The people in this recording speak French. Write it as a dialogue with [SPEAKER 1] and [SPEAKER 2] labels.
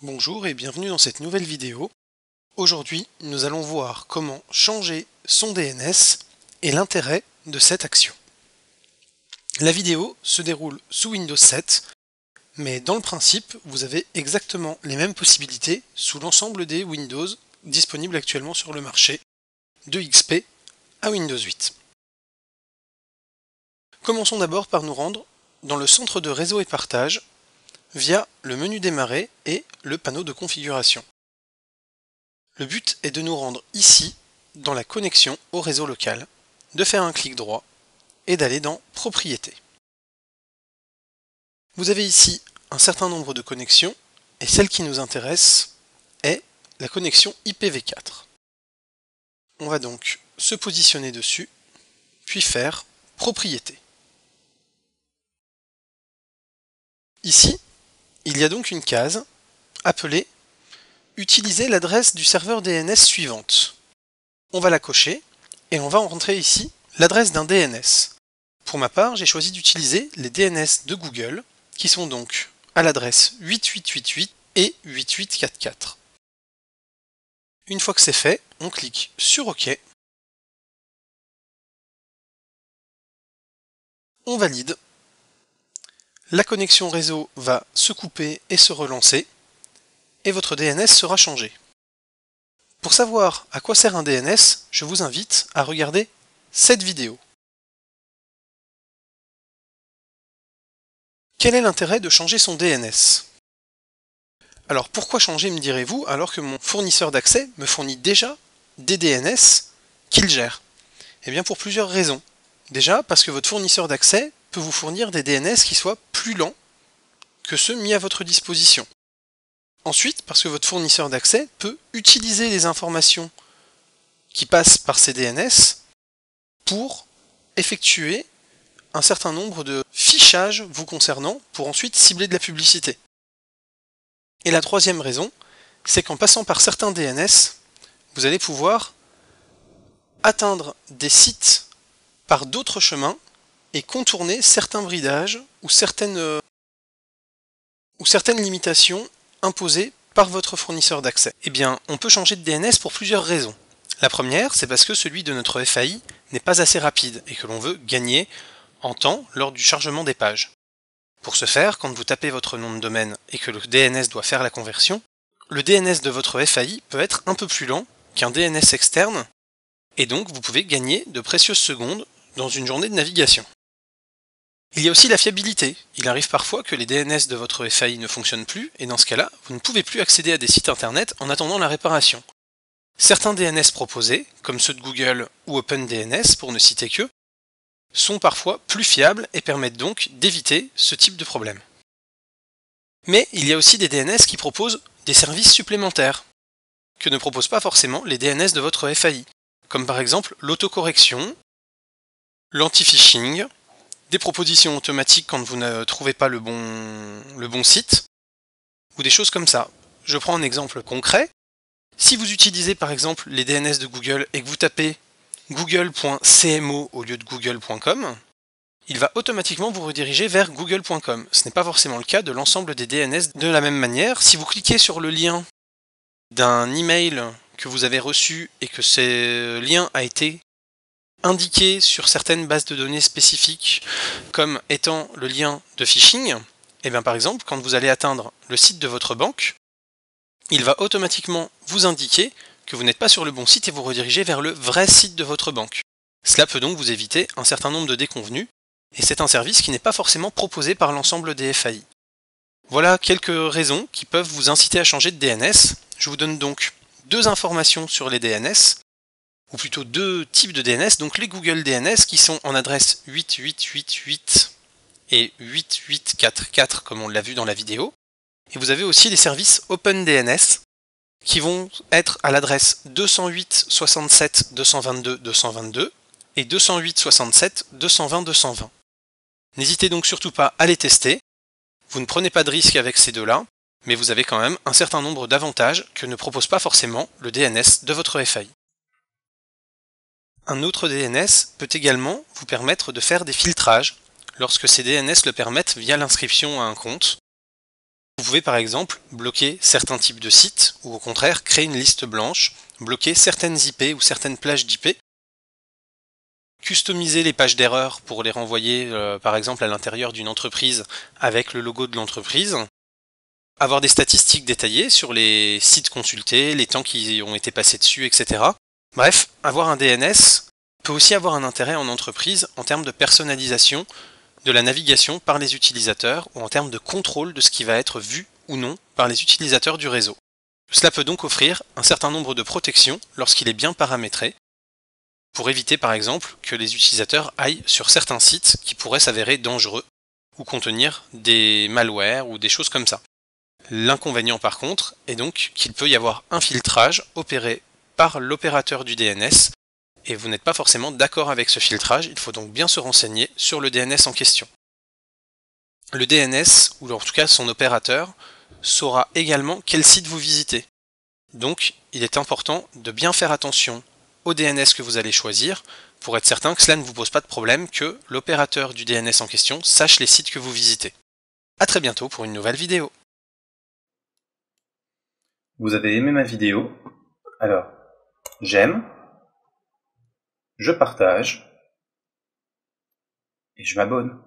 [SPEAKER 1] Bonjour et bienvenue dans cette nouvelle vidéo. Aujourd'hui, nous allons voir comment changer son DNS et l'intérêt de cette action. La vidéo se déroule sous Windows 7, mais dans le principe, vous avez exactement les mêmes possibilités sous l'ensemble des Windows disponibles actuellement sur le marché, de XP à Windows 8. Commençons d'abord par nous rendre dans le centre de réseau et partage via le menu démarrer et le panneau de configuration. Le but est de nous rendre ici, dans la connexion au réseau local, de faire un clic droit et d'aller dans Propriétés. Vous avez ici un certain nombre de connexions et celle qui nous intéresse est la connexion IPv4. On va donc se positionner dessus, puis faire Propriétés. Ici, il y a donc une case appelée Utiliser l'adresse du serveur DNS suivante. On va la cocher et on va rentrer ici l'adresse d'un DNS. Pour ma part, j'ai choisi d'utiliser les DNS de Google qui sont donc à l'adresse 8888 et 8844. Une fois que c'est fait, on clique sur OK. On valide. La connexion réseau va se couper et se relancer et votre DNS sera changé. Pour savoir à quoi sert un DNS, je vous invite à regarder cette vidéo. Quel est l'intérêt de changer son DNS? Alors pourquoi changer, me direz-vous, alors que mon fournisseur d'accès me fournit déjà des DNS qu'il gère? Eh bien pour plusieurs raisons. Déjà parce que votre fournisseur d'accès peut vous fournir des DNS qui soient plus lents que ceux mis à votre disposition. Ensuite, parce que votre fournisseur d'accès peut utiliser les informations qui passent par ces DNS pour effectuer un certain nombre de fichages vous concernant pour ensuite cibler de la publicité. Et la troisième raison, c'est qu'en passant par certains DNS, vous allez pouvoir atteindre des sites par d'autres chemins et contourner certains bridages ou certaines limitations imposées par votre fournisseur d'accès. Eh bien, on peut changer de DNS pour plusieurs raisons. La première, c'est parce que celui de notre FAI n'est pas assez rapide et que l'on veut gagner en temps lors du chargement des pages. Pour ce faire, quand vous tapez votre nom de domaine et que le DNS doit faire la conversion, le DNS de votre FAI peut être un peu plus lent qu'un DNS externe et donc vous pouvez gagner de précieuses secondes dans une journée de navigation. Il y a aussi la fiabilité. Il arrive parfois que les DNS de votre FAI ne fonctionnent plus, et dans ce cas-là, vous ne pouvez plus accéder à des sites internet en attendant la réparation. Certains DNS proposés, comme ceux de Google ou OpenDNS pour ne citer qu'eux, sont parfois plus fiables et permettent donc d'éviter ce type de problème. Mais il y a aussi des DNS qui proposent des services supplémentaires, que ne proposent pas forcément les DNS de votre FAI, comme par exemple l'autocorrection, l'anti-phishing, des propositions automatiques quand vous ne trouvez pas le bon site, ou des choses comme ça. Je prends un exemple concret. Si vous utilisez par exemple les DNS de Google et que vous tapez google.cmo au lieu de google.com, il va automatiquement vous rediriger vers google.com. Ce n'est pas forcément le cas de l'ensemble des DNS. De la même manière, si vous cliquez sur le lien d'un email que vous avez reçu et que ce lien a été indiqué sur certaines bases de données spécifiques comme étant le lien de phishing, et bien par exemple, quand vous allez atteindre le site de votre banque, il va automatiquement vous indiquer que vous n'êtes pas sur le bon site et vous rediriger vers le vrai site de votre banque. Cela peut donc vous éviter un certain nombre de déconvenues, et c'est un service qui n'est pas forcément proposé par l'ensemble des FAI. Voilà quelques raisons qui peuvent vous inciter à changer de DNS. Je vous donne donc deux informations sur les DNS, ou plutôt deux types de DNS, donc les Google DNS qui sont en adresse 8888 et 8844 comme on l'a vu dans la vidéo, et vous avez aussi les services OpenDNS qui vont être à l'adresse 208.67.222.222 et 208.67.220.220. N'hésitez donc surtout pas à les tester, vous ne prenez pas de risque avec ces deux-là, mais vous avez quand même un certain nombre d'avantages que ne propose pas forcément le DNS de votre FAI. Un autre DNS peut également vous permettre de faire des filtrages lorsque ces DNS le permettent via l'inscription à un compte. Vous pouvez par exemple bloquer certains types de sites ou au contraire créer une liste blanche, bloquer certaines IP ou certaines plages d'IP, customiser les pages d'erreur pour les renvoyer par exemple à l'intérieur d'une entreprise avec le logo de l'entreprise, avoir des statistiques détaillées sur les sites consultés, les temps qui ont été passés dessus, etc. Bref, avoir un DNS peut aussi avoir un intérêt en entreprise en termes de personnalisation de la navigation par les utilisateurs ou en termes de contrôle de ce qui va être vu ou non par les utilisateurs du réseau. Cela peut donc offrir un certain nombre de protections lorsqu'il est bien paramétré, pour éviter par exemple que les utilisateurs aillent sur certains sites qui pourraient s'avérer dangereux ou contenir des malwares ou des choses comme ça. L'inconvénient par contre est donc qu'il peut y avoir un filtrage opéré par l'opérateur du DNS et vous n'êtes pas forcément d'accord avec ce filtrage, il faut donc bien se renseigner sur le DNS en question. Le DNS, ou en tout cas son opérateur, saura également quel site vous visitez. Donc il est important de bien faire attention au DNS que vous allez choisir pour être certain que cela ne vous pose pas de problème, que l'opérateur du DNS en question sache les sites que vous visitez. A très bientôt pour une nouvelle vidéo.
[SPEAKER 2] Vous avez aimé ma vidéo? Alors, j'aime, je partage et je m'abonne.